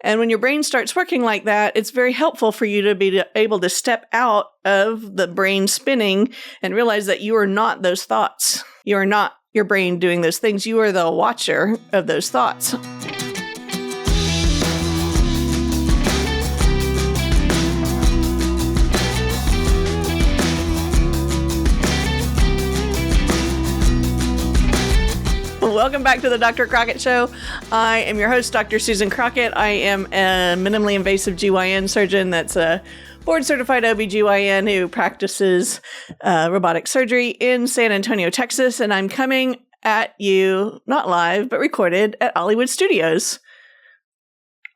And when your brain starts working like that, it's very helpful for you to be able to step out of the brain spinning and realize that you are not those thoughts. You are not your brain doing those things. You are the watcher of those thoughts. Welcome back to the Dr. Crockett Show. I am your host, Dr. Susan Crockett. I am a minimally invasive GYN surgeon that's a board-certified OB-GYN who practices robotic surgery in San Antonio, Texas, and I'm coming at you, not live, but recorded at Ollie-Woodstudios.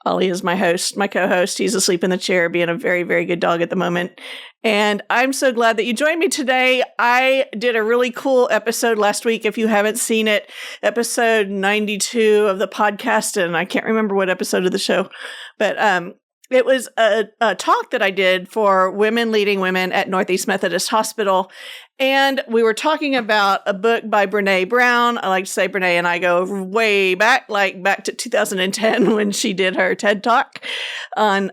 Ollie is my host, my co-host. He's asleep in the chair, being a very, very good dog at the moment. And I'm so glad that you joined me today. I did a really cool episode last week. If you haven't seen it, episode 92 of the podcast, and I can't remember what episode of the show, but it was a talk that I did for women leading women at Northeast Methodist Hospital. And we were talking about a book by Brené Brown. I like to say Brené and I go way back, like back to 2010 when she did her TED Talk on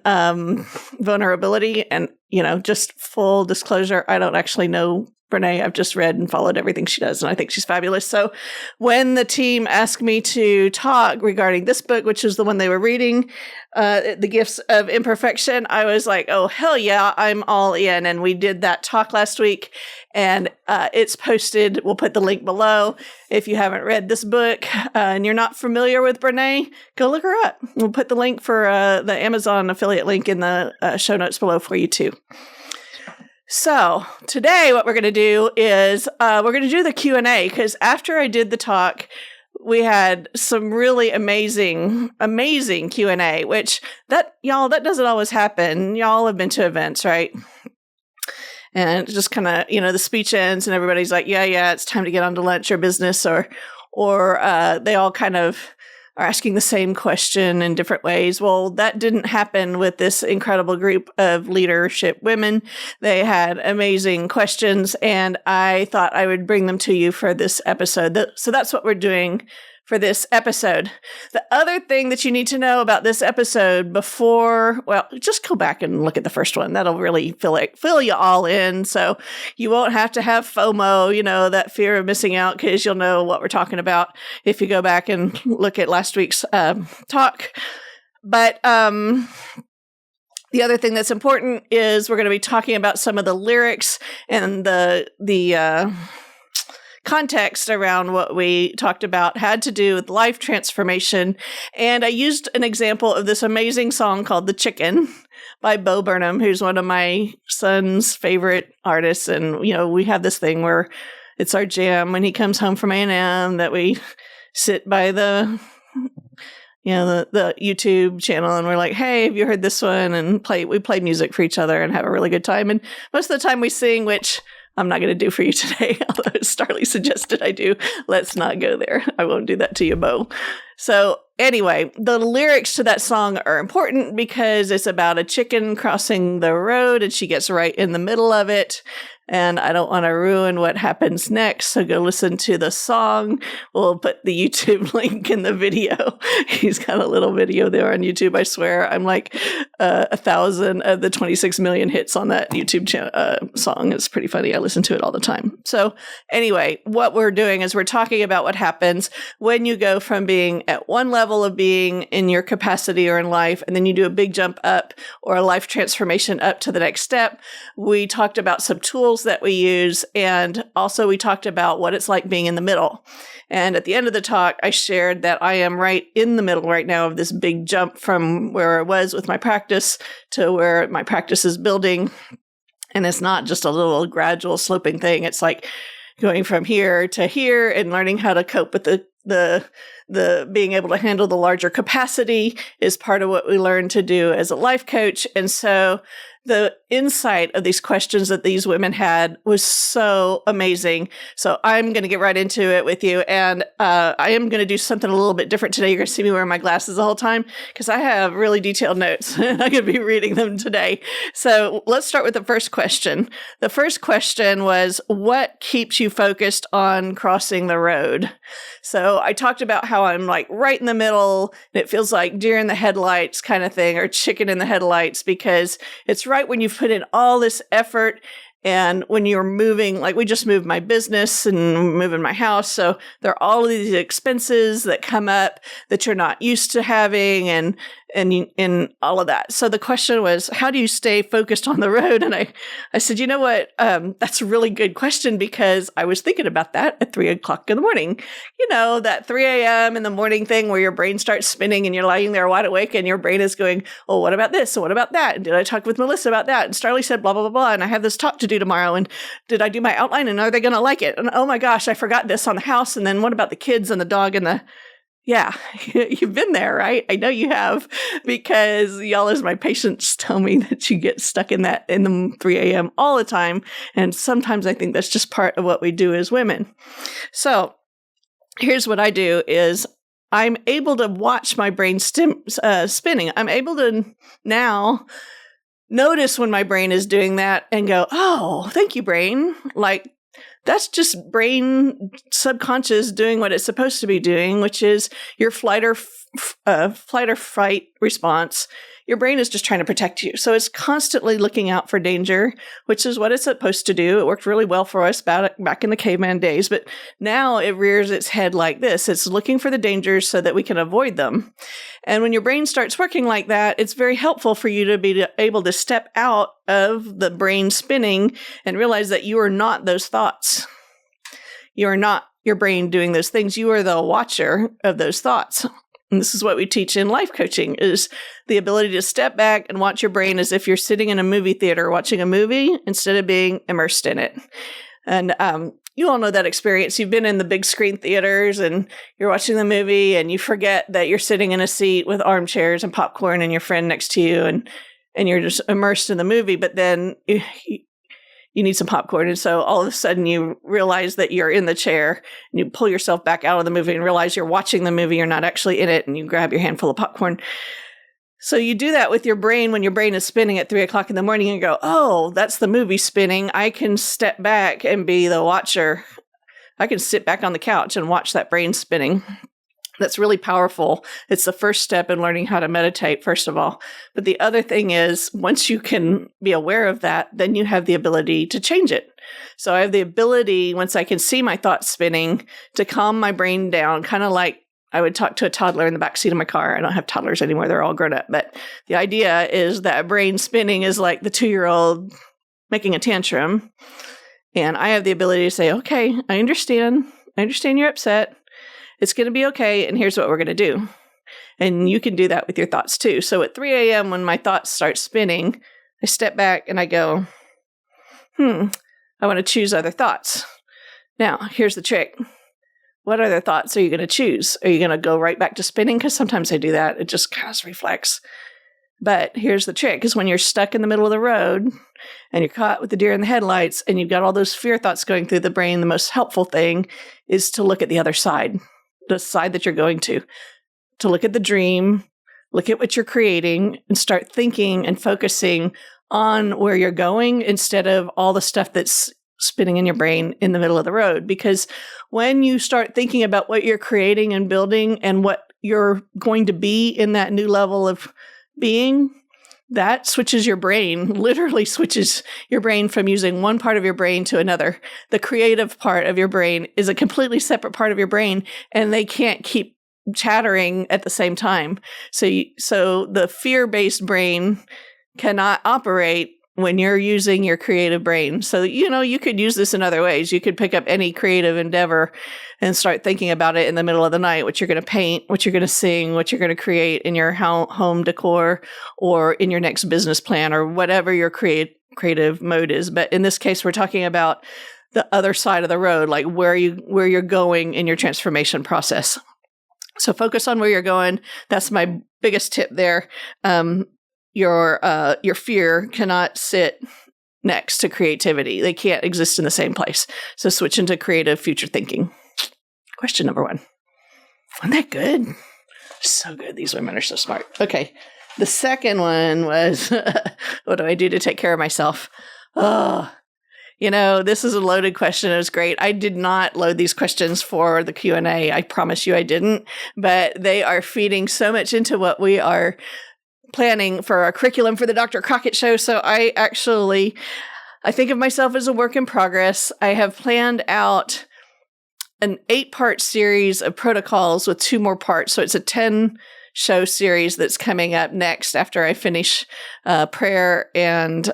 vulnerability. And, you know, just full disclosure, I don't actually know Brené. I've just read and followed everything she does, and I think she's fabulous. So when the team asked me to talk regarding this book, which is the one they were reading, The Gifts of Imperfection, I was like, oh, hell yeah, I'm all in. And we did that talk last week, and it's posted. We'll put the link below. If you haven't read this book and you're not familiar with Brené, go look her up. We'll put the link for the Amazon affiliate link in the show notes below for you too. So today what we're going to do is we're going to do the Q&A, because after I did the talk, we had some really amazing Q&A, which that doesn't always happen. Y'all have been to events, right? And just kind of, you know, the speech ends and everybody's like, yeah, it's time to get on to lunch or business, or they all kind of are asking the same question in different ways. Well, that didn't happen with this incredible group of leadership women. They had amazing questions, and I thought I would bring them to you for this episode. So that's what we're doing for this episode. The other thing that you need to know about this episode just go back and look at the first one. That'll really fill you all in. So you won't have to have FOMO, you know, that fear of missing out, because you'll know what we're talking about if you go back and look at last week's talk. But the other thing that's important is we're going to be talking about some of the lyrics and the context around what we talked about had to do with life transformation. And I used an example of this amazing song called The Chicken by Bo Burnham, who's one of my son's favorite artists. And, you know, we have this thing where it's our jam when he comes home from A&M that we sit by the YouTube channel and we're like, hey, have you heard this one? And we play music for each other and have a really good time. And most of the time we sing, which I'm not going to do for you today, although Starlee suggested I do. Let's not go there. I won't do that to you, Bo. So anyway, the lyrics to that song are important because it's about a chicken crossing the road and she gets right in the middle of it. And I don't want to ruin what happens next, so go listen to the song. We'll put the YouTube link in the video. He's got a little video there on YouTube. I swear I'm like 1,000 of the 26 million hits on that YouTube song. It's pretty funny. I listen to it all the time. So anyway, what we're doing is we're talking about what happens when you go from being at one level of being in your capacity or in life, and then you do a big jump up or a life transformation up to the next step. We talked about some tools that we use, and also we talked about what it's like being in the middle. And at the end of the talk, I shared that I am right in the middle right now of this big jump from where I was with my practice to where my practice is building. And it's not just a little gradual sloping thing. It's like going from here to here and learning how to cope with the being able to handle the larger capacity is part of what we learn to do as a life coach. And so the insight of these questions that these women had was so amazing. So I'm going to get right into it with you. And I am going to do something a little bit different today. You're going to see me wearing my glasses the whole time because I have really detailed notes and I'm going to be reading them today. So let's start with the first question. The first question was, what keeps you focused on crossing the road? So I talked about how I'm like right in the middle, and it feels like deer in the headlights kind of thing, or chicken in the headlights, because it's right when you've put in all this effort. And when you're moving, like we just moved my business and moving my house. So there are all of these expenses that come up that you're not used to having and all of that. So the question was, how do you stay focused on the road? And I said, you know what? That's a really good question, because I was thinking about that at 3:00 in the morning. You know, that 3 a.m. in the morning thing where your brain starts spinning and you're lying there wide awake and your brain is going, oh, what about this? So what about that? And did I talk with Melissa about that? And Starlee said blah, blah, blah, blah. And I have this talk to do tomorrow. And did I do my outline? And are they going to like it? And oh my gosh, I forgot this on the house. And then what about the kids and the dog and yeah, you've been there, right? I know you have, because y'all as my patients tell me that you get stuck in that in the 3 a.m. all the time. And sometimes I think that's just part of what we do as women. So here's what I do is I'm able to watch my brain spinning. I'm able to now notice when my brain is doing that and go, oh, thank you, brain. Like, that's just brain subconscious doing what it's supposed to be doing, which is your flight or fight response. Your brain is just trying to protect you. So it's constantly looking out for danger, which is what it's supposed to do. It worked really well for us back in the caveman days, but now it rears its head like this. It's looking for the dangers so that we can avoid them. And when your brain starts working like that, it's very helpful for you to be able to step out of the brain spinning and realize that you are not those thoughts. You are not your brain doing those things. You are the watcher of those thoughts. And this is what we teach in life coaching, is the ability to step back and watch your brain as if you're sitting in a movie theater watching a movie instead of being immersed in it. And you all know that experience. You've been in the big screen theaters and you're watching the movie and you forget that you're sitting in a seat with armchairs and popcorn and your friend next to you, and you're just immersed in the movie, but then you need some popcorn. And so all of a sudden you realize that you're in the chair and you pull yourself back out of the movie and realize you're watching the movie. You're not actually in it. And you grab your handful of popcorn. So you do that with your brain when your brain is spinning at 3:00 in the morning and go, oh, that's the movie spinning. I can step back and be the watcher. I can sit back on the couch and watch that brain spinning. That's really powerful. It's the first step in learning how to meditate, first of all. But the other thing is, once you can be aware of that, then you have the ability to change it. So I have the ability, once I can see my thoughts spinning, to calm my brain down, kind of like I would talk to a toddler in the backseat of my car. I don't have toddlers anymore. They're all grown up. But the idea is that brain spinning is like the 2-year-old making a tantrum. And I have the ability to say, okay, I understand. I understand you're upset. It's going to be okay, and here's what we're going to do. And you can do that with your thoughts too. So at 3 a.m. when my thoughts start spinning, I step back and I go, I want to choose other thoughts. Now, here's the trick. What other thoughts are you going to choose? Are you going to go right back to spinning? Because sometimes I do that. It just kind of reflex. But here's the trick, is when you're stuck in the middle of the road and you're caught with the deer in the headlights and you've got all those fear thoughts going through the brain, the most helpful thing is to look at the other side. The side that you're going to look at the dream, look at what you're creating, and start thinking and focusing on where you're going instead of all the stuff that's spinning in your brain in the middle of the road. Because when you start thinking about what you're creating and building and what you're going to be in that new level of being, that switches your brain, literally switches your brain from using one part of your brain to another. The creative part of your brain is a completely separate part of your brain, and they can't keep chattering at the same time. So the fear-based brain cannot operate when you're using your creative brain. So, you could use this in other ways. You could pick up any creative endeavor and start thinking about it in the middle of the night, what you're going to paint, what you're going to sing, what you're going to create in your home decor or in your next business plan or whatever your creative mode is. But in this case, we're talking about the other side of the road, like where you're going in your transformation process. So focus on where you're going. That's my biggest tip there. Your fear cannot sit next to creativity. They can't exist in the same place. So switch into creative future thinking. Question number 1. Wasn't that good? So good. These women are so smart. Okay. The second one was, what do I do to take care of myself? Oh, This is a loaded question. It was great. I did not load these questions for the Q&A. I promise you I didn't. But they are feeding so much into what we are planning for our curriculum for the Dr. Crockett Show. So I think of myself as a work in progress. I have planned out an 8-part series of protocols with 2 more parts. So it's a 10-show series that's coming up next after I finish prayer and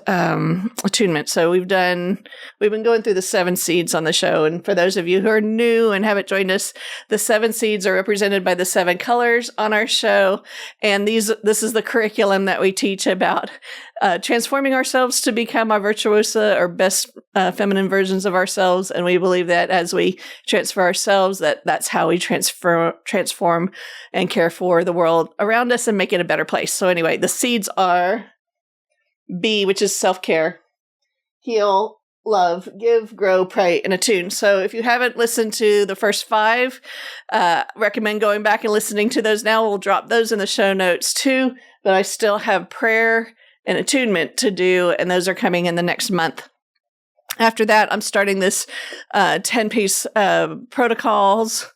attunement. So we've been going through the 7 seeds on the show. And for those of you who are new and haven't joined us, the 7 seeds are represented by the 7 colors on our show. And this is the curriculum that we teach about transforming ourselves to become our virtuosa or best feminine versions of ourselves. And we believe that as we transfer ourselves, that's how we transform and care for the world around us and make it a better place. So anyway, the seeds are B, which is self-care, heal, love, give, grow, pray, and attune. So if you haven't listened to the first 5, recommend going back and listening to those now. We'll drop those in the show notes too, but I still have prayer and attunement to do, and those are coming in the next month. After that, I'm starting this 10-piece protocols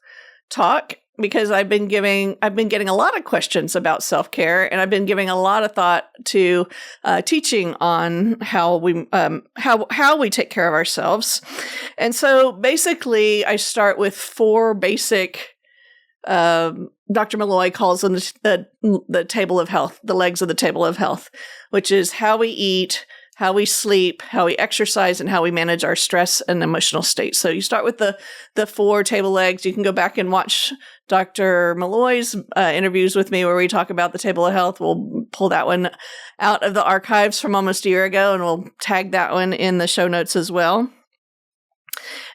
talk, because I've been getting a lot of questions about self-care, and I've been giving a lot of thought to teaching on how we take care of ourselves. And so basically I start with 4 basic, Dr. Malloy calls them the table of health, the legs of the table of health, which is how we eat, how we sleep, how we exercise, and how we manage our stress and emotional state. So you start with the 4 table legs. You can go back and watch Dr. Malloy's interviews with me where we talk about the table of health. We'll pull that one out of the archives from almost a year ago, and we'll tag that one in the show notes as well.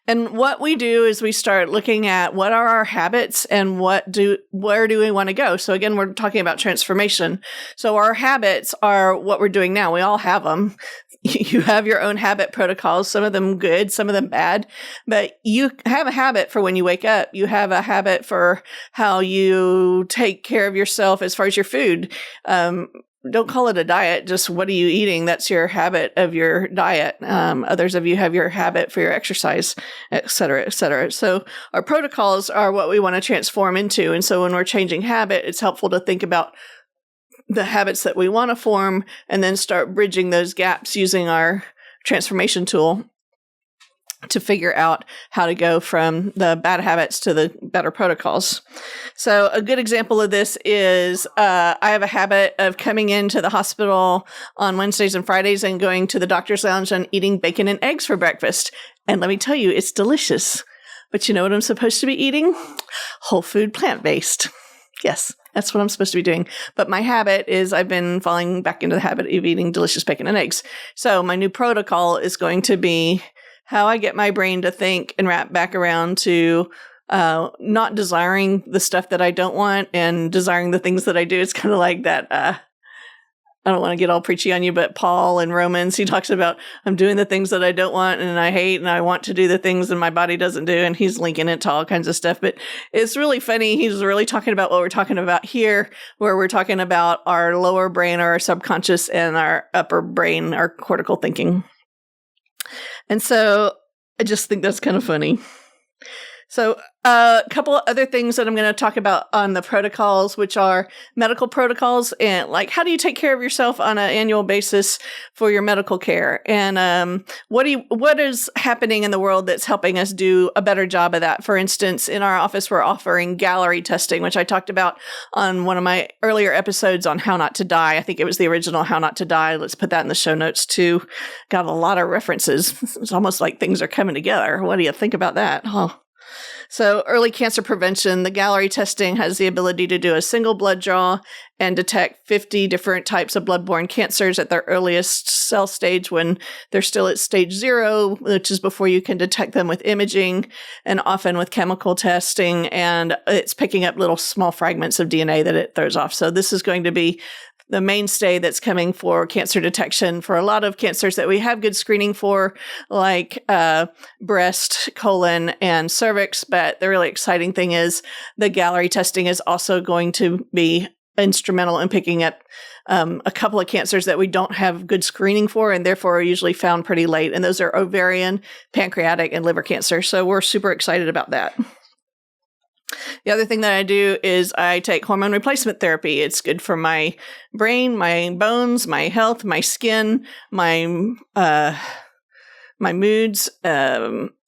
And what we do is we start looking at what are our habits and where do we want to go. So again, we're talking about transformation. So our habits are what we're doing now. We all have them. You have your own habit protocols, some of them good, some of them bad, but you have a habit for when you wake up. You have a habit for how you take care of yourself as far as your food. Don't call it a diet, just what are you eating? That's your habit of your diet. Others of you have your habit for your exercise, et cetera, et cetera. So our protocols are what we want to transform into. And so when we're changing habit, it's helpful to think about the habits that we want to form and then start bridging those gaps using our transformation tool to figure out how to go from the bad habits to the better protocols. So a good example of this is I have a habit of coming into the hospital on Wednesdays and Fridays and going to the doctor's lounge and eating bacon and eggs for breakfast. And let me tell you, it's delicious. But you know what I'm supposed to be eating? Whole food, plant-based. Yes, that's what I'm supposed to be doing. But my habit is I've been falling back into the habit of eating delicious bacon and eggs. So my new protocol is going to be how I get my brain to think and wrap back around to not desiring the stuff that I don't want and desiring the things that I do. It's kind of like that. I don't want to get all preachy on you, but Paul in Romans, he talks about I'm doing the things that I don't want and I hate, and I want to do the things that my body doesn't do. And he's linking it to all kinds of stuff. But it's really funny. He's really talking about what we're talking about here, where we're talking about our lower brain or our subconscious and our upper brain, our cortical thinking. And so I just think that's kind of funny. So a couple of other things that I'm going to talk about on the protocols, which are medical protocols, and like how do you take care of yourself on an annual basis for your medical care, and what is happening in the world that's helping us do a better job of that. For instance, in our office, we're offering gallery testing, which I talked about on one of my earlier episodes on How Not to Die. I think it was the original How Not to Die. Let's put that in the show notes too. Got a lot of references. It's almost like things are coming together. What do you think about that? Oh. So early cancer prevention, the gallery testing has the ability to do a single blood draw and detect 50 different types of bloodborne cancers at their earliest cell stage when they're still at stage 0, which is before you can detect them with imaging and often with chemical testing. And it's picking up little small fragments of DNA that it throws off. So this is going to be the mainstay that's coming for cancer detection for a lot of cancers that we have good screening for, like breast, colon, and cervix. But the really exciting thing is the gallery testing is also going to be instrumental in picking up a couple of cancers that we don't have good screening for, and therefore are usually found pretty late. And those are ovarian, pancreatic, and liver cancer. So we're super excited about that. The other thing that I do is I take hormone replacement therapy. It's good for my brain, my bones, my health, my skin, my moods.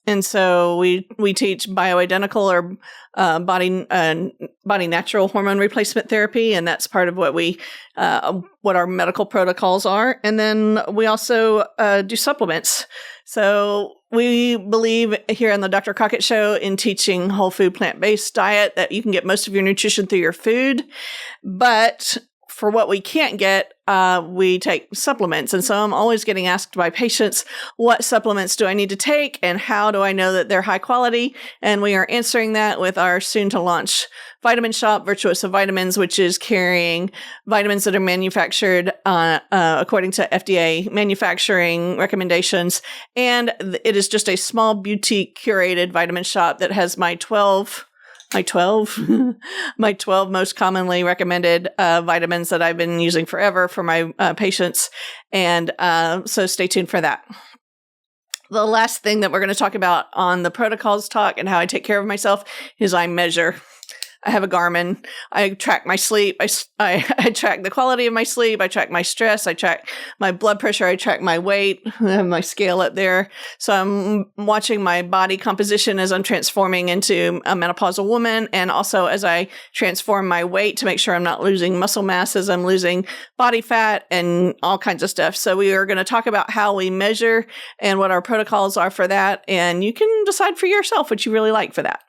And so we teach bioidentical or body natural hormone replacement therapy, and that's part of what our medical protocols are. And then we also do supplements. So we believe here on the Dr. Crockett Show in teaching whole food plant-based diet, that you can get most of your nutrition through your food, but for what we can't get, we take supplements. And so I'm always getting asked by patients, what supplements do I need to take and how do I know that they're high quality? And we are answering that with our soon to launch vitamin shop, Virtuosa Vitamins, which is carrying vitamins that are manufactured according to FDA manufacturing recommendations. And it is just a small boutique curated vitamin shop that has my 12 most commonly recommended vitamins that I've been using forever for my patients. And so stay tuned for that. The last thing that we're going to talk about on the protocols talk and how I take care of myself is I measure. I have a Garmin. I track my sleep. I track the quality of my sleep. I track my stress. I track my blood pressure. I track my weight. I have my scale up there. So I'm watching my body composition as I'm transforming into a menopausal woman, and also as I transform my weight to make sure I'm not losing muscle mass as I'm losing body fat and all kinds of stuff. So we are going to talk about how we measure and what our protocols are for that. And you can decide for yourself what you really like for that.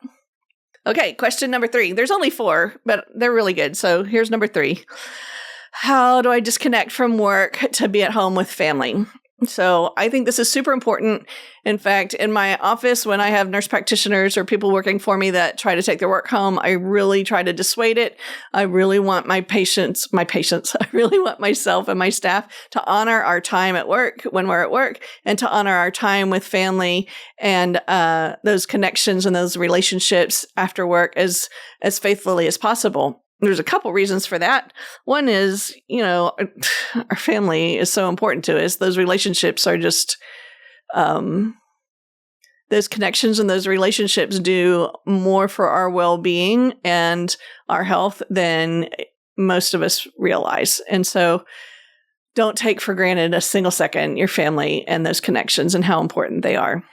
Okay, question number 3. There's only 4, but they're really good. So here's number 3. How do I disconnect from work to be at home with family? So I think this is super important. In fact, in my office, when I have nurse practitioners or people working for me that try to take their work home, I really try to dissuade it. I really want I really want myself and my staff to honor our time at work when we're at work, and to honor our time with family and those connections and those relationships after work as faithfully as possible. There's a couple reasons for that. One is, our family is so important to us. Those relationships are just, those connections and those relationships do more for our well-being and our health than most of us realize. And so don't take for granted a single second your family and those connections and how important they are.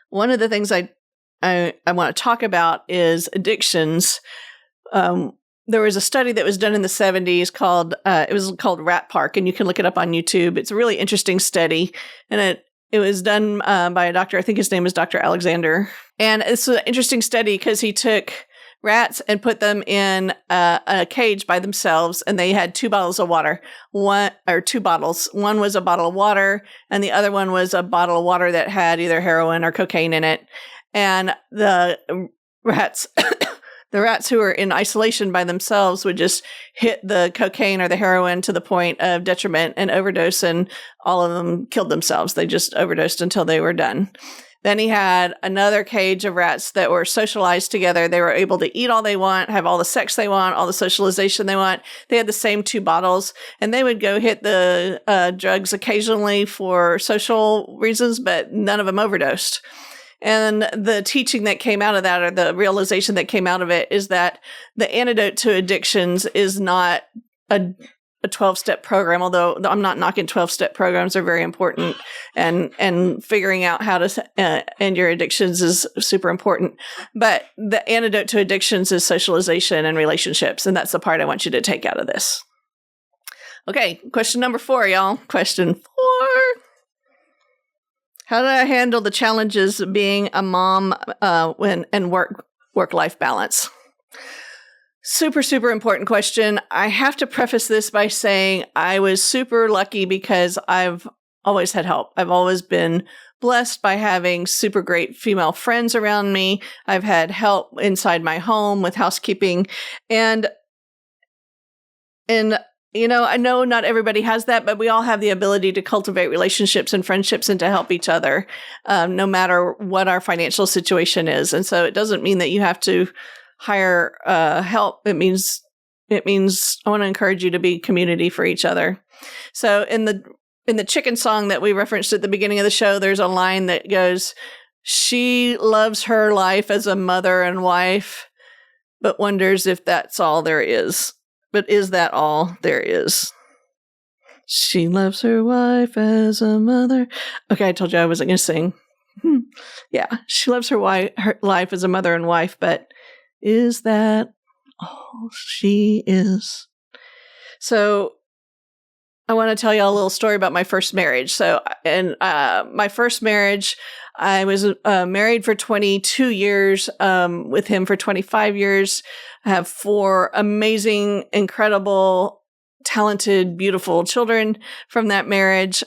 One of the things I want to talk about is addictions. There was a study that was done in the 70s called Rat Park, and you can look it up on YouTube. It's a really interesting study, and it was done by a doctor. I think his name is Dr. Alexander. And it's an interesting study because he took rats and put them in a cage by themselves, and they had 2 bottles of water. 2 bottles. One was a bottle of water, and the other one was a bottle of water that had either heroin or cocaine in it. And the rats... The rats who were in isolation by themselves would just hit the cocaine or the heroin to the point of detriment and overdose, and all of them killed themselves. They just overdosed until they were done. Then he had another cage of rats that were socialized together. They were able to eat all they want, have all the sex they want, all the socialization they want. They had the same 2 bottles, and they would go hit the drugs occasionally for social reasons, but none of them overdosed. And the teaching that came out of that, or the realization that came out of it, is that the antidote to addictions is not a 12-step program, although I'm not knocking 12-step programs. They're very important. And figuring out how to end your addictions is super important. But the antidote to addictions is socialization and relationships. And that's the part I want you to take out of this. Okay, question number 4, y'all. Question 4. How do I handle the challenges of being a mom and work-life balance? Super, super important question. I have to preface this by saying I was super lucky because I've always had help. I've always been blessed by having super great female friends around me. I've had help inside my home with housekeeping. And I know not everybody has that, but we all have the ability to cultivate relationships and friendships and to help each other, no matter what our financial situation is. And so it doesn't mean that you have to hire help. It means it means I want to encourage you to be community for each other. So in the chicken song that we referenced at the beginning of the show, there's a line that goes, "She loves her life as a mother and wife, but wonders if that's all there is. But is that all there is?" She loves her wife as a mother. Okay, I told you I wasn't going to sing. Yeah, she loves her life as a mother and wife, but is that all she is? So I want to tell you a little story about my first marriage. So in my first marriage, I was married for 22 years, with him for 25 years. I have 4 amazing, incredible, talented, beautiful children from that marriage.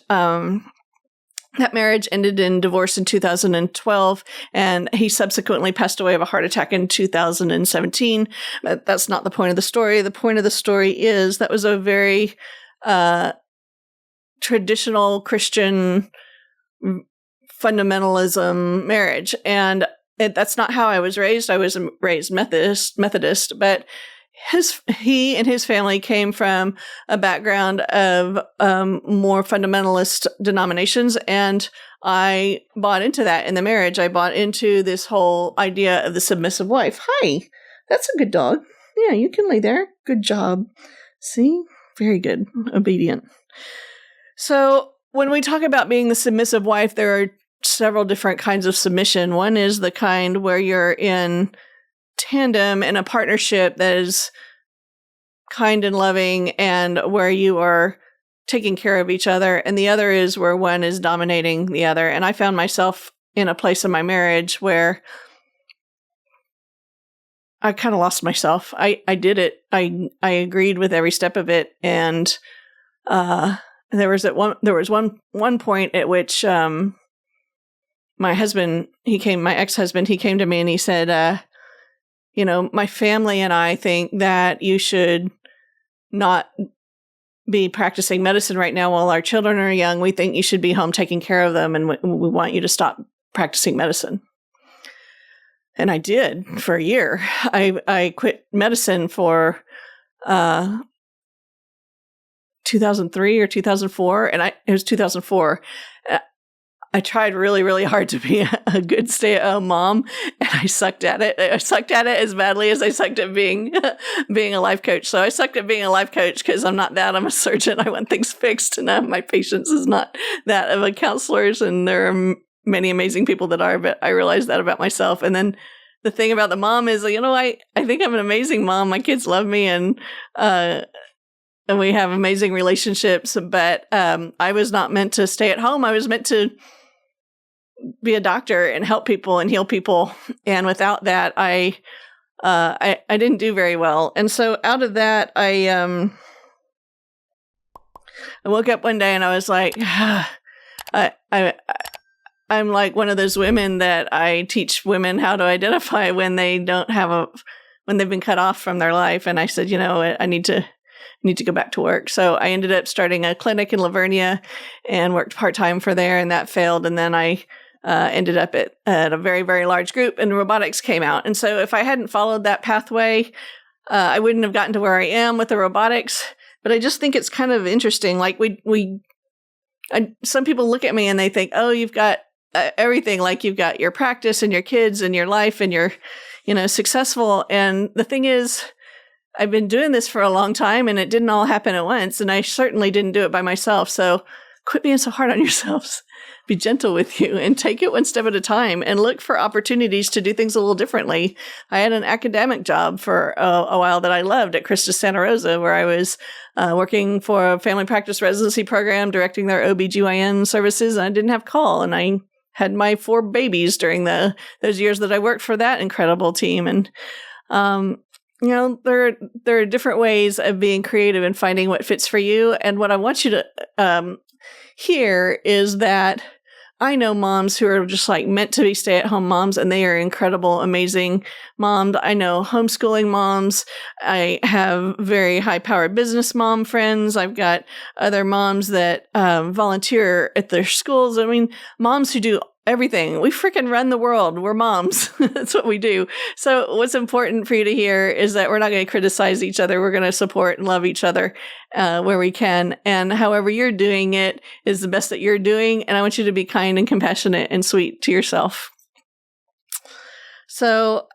That marriage ended in divorce in 2012, and he subsequently passed away of a heart attack in 2017. But that's not the point of the story. The point of the story is that was a very traditional Christian fundamentalism marriage. And that's not how I was raised. I was raised Methodist, but he and his family came from a background of more fundamentalist denominations, and I bought into that in the marriage. I bought into this whole idea of the submissive wife. Hi, that's a good dog. Yeah, you can lay there. Good job. See? Very good. Obedient. So when we talk about being the submissive wife, there are several different kinds of submission. One is the kind where you're in tandem in a partnership that is kind and loving and where you are taking care of each other. And the other is where one is dominating the other. And I found myself in a place in my marriage where I kind of lost myself. I did it. I agreed with every step of it. And there was one point at which my ex-husband, he came to me and he said, my family and I think that you should not be practicing medicine right now while our children are young. We think you should be home taking care of them, and we want you to stop practicing medicine. And I did for a year. I quit medicine for 2003 or 2004, and it was 2004. I tried really, really hard to be a good stay-at-home mom, and I sucked at it. I sucked at it as badly as I sucked at being a life coach. So I sucked at being a life coach because I'm not that. I'm a surgeon. I want things fixed, and my patience is not that of a counselor's, and there are many amazing people that are, but I realized that about myself. And then the thing about the mom is, I think I'm an amazing mom. My kids love me, and we have amazing relationships, but I was not meant to stay at home. I was meant to be a doctor and help people and heal people. And without that, I didn't do very well. And so out of that, I woke up one day and I was like, I'm like one of those women that I teach women how to identify when they when they've been cut off from their life. And I said, I need to go back to work. So I ended up starting a clinic in Lavernia and worked part-time for there, and that failed. And then I ended up at a very, very large group, and robotics came out. And so if I hadn't followed that pathway, I wouldn't have gotten to where I am with the robotics. But I just think it's kind of interesting. Like some people look at me and they think, oh, you've got everything. Like you've got your practice and your kids and your life and you're, successful. And the thing is, I've been doing this for a long time and it didn't all happen at once. And I certainly didn't do it by myself. So quit being so hard on yourselves. Be gentle with you and take it one step at a time and look for opportunities to do things a little differently. I had an academic job for a while that I loved at Christus Santa Rosa, where I was working for a family practice residency program, directing their OBGYN services. And I didn't have call. And I had my 4 babies during those years that I worked for that incredible team. And, there are different ways of being creative and finding what fits for you. And what I want you to hear is that I know moms who are just like meant to be stay-at-home moms, and they are incredible, amazing moms. I know homeschooling moms. I have very high-powered business mom friends. I've got other moms that volunteer at their schools. I mean, moms who do everything. We freaking run the world. We're moms. That's what we do. So what's important for you to hear is that we're not going to criticize each other. We're going to support and love each other where we can. And however you're doing it is the best that you're doing. And I want you to be kind and compassionate and sweet to yourself. So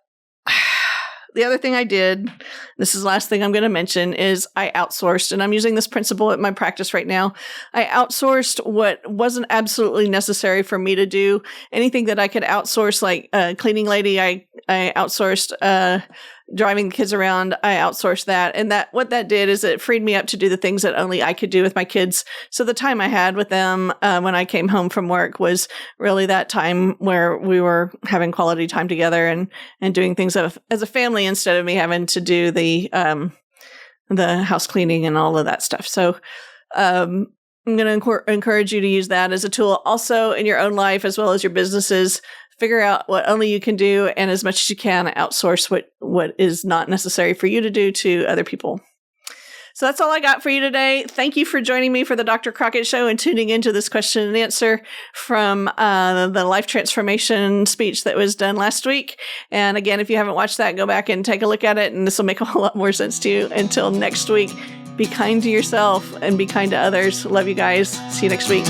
the other thing I did, this is the last thing I'm going to mention, is I outsourced, and I'm using this principle at my practice right now. I outsourced what wasn't absolutely necessary for me to do. Anything that I could outsource, like cleaning lady, I outsourced driving the kids around. I outsourced that. And what that did is it freed me up to do the things that only I could do with my kids. So the time I had with them when I came home from work was really that time where we were having quality time together and doing things as a family instead of me having to do the house cleaning and all of that stuff. So I'm going to encourage you to use that as a tool also in your own life as well as your businesses. Figure out what only you can do, and as much as you can, outsource what is not necessary for you to do to other people. So that's all I got for you today. Thank you for joining me for the Dr. Crockett Show and tuning into this question and answer from the life transformation speech that was done last week. And again, if you haven't watched that, go back and take a look at it, and this will make a whole lot more sense to you. Until next week, be kind to yourself and be kind to others. Love you guys. See you next week.